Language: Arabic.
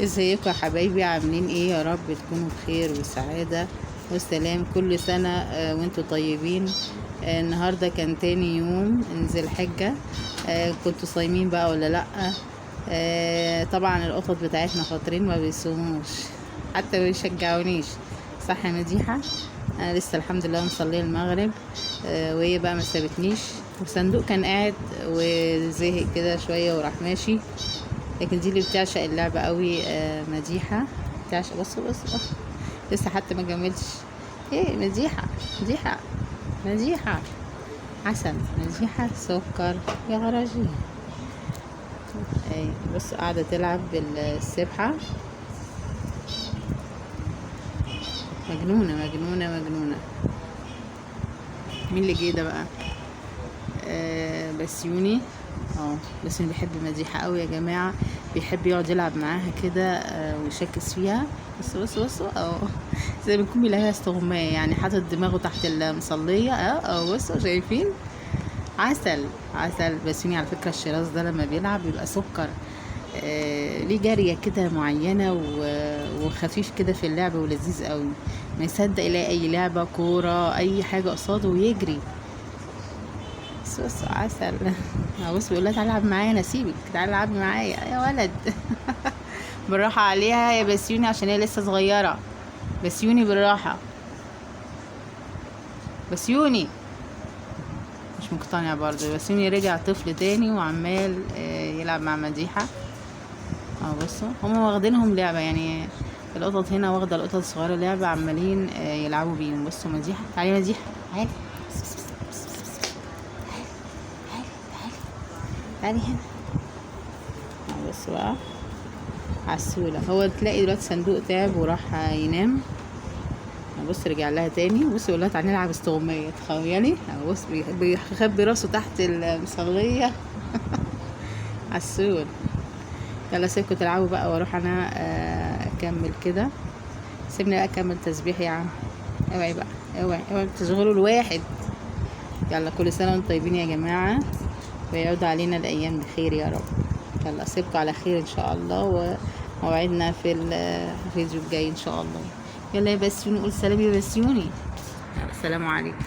ازيكم يا حبايبي؟ عاملين ايه؟ يا رب تكونوا بخير وسعادة والسلام كل سنة وانتوا طيبين. النهاردة كان تاني يوم نزل حجة. كنتوا صايمين بقى ولا لأ؟ طبعا القطط بتاعتنا خاطرين ما بيصوموش، حتى ما بيشجعونيش. صح يا مديحة؟ انا لسه الحمد لله مصليه المغرب، وهي بقى ما سابتنيش. وصندوق كان قاعد وزهق كده شويه وراح ماشي، لكن دي اللي بتعشق اللعبة قوي. مديحة بتعشق. بص لسه حتى ما كملتش. ايه مديحة؟ مديحة مديحة عسل، مديحة سكر يا غراجي. اي بص قاعدة تلعب بالسبحة، مجنونة مجنونة مجنونة. مين اللي جه ده بقى؟ بسيوني. بسيوني بيحب مديحة قوي يا جماعة، بيحب يقعد يلعب معاها كده ويشكس فيها. بص زي ما يكون بيلاقيها استغماية، يعني حاطط دماغه تحت المصلية. بصوا شايفين؟ عسل عسل. بسيوني على فكرة الشراز ده لما بيلعب بيبقى سكر. ليه جارية كده معينة وخفيف كده في اللعب ولذيذ قوي. ما يصدق يلاقي اي لعبة كورة اي حاجة قصاده ويجري. بص عسل. بص بيقول لها تعالي العب معايا، انا سيبك تعالي العبي معايا يا ولد. بالراحه عليها يا بسيوني عشان هي لسه صغيره. بسيوني بالراحه. بسيوني مش مقتنع برضه. بسيوني رجع طفل تاني وعمال يلعب مع مديحه. بصوا هما واخدينهم لعبه، يعني القطط هنا واخده القطط الصغيره لعبه، عمالين يلعبوا بيهم. بصوا مديحه، تعالي مديحه تعالي تعالي هنا. بص بقى عسولة. هو تلاقي دلوقتي صندوق تعب وراح ينام. بص رجع لها تاني. بص يقول لها تعالي نلعب استغماية، تخيلي. بص بيخبي راسه تحت المصلية. عسول. يلا سيبكوا تلعبوا بقى واروح انا اكمل كده. سيبني بقى اكمل تسبيح يا عم. اوعي بقى، اوعي تشغلوا الواحد. يلا كل سنة وانتم طيبين يا جماعة، ويعود علينا الايام بخير يا رب. يلا اسيبكم على خير ان شاء الله، وموعدنا في الفيديو الجاي ان شاء الله. يلا يا بسيوني قول سلام يا بسيوني. السلام عليكم.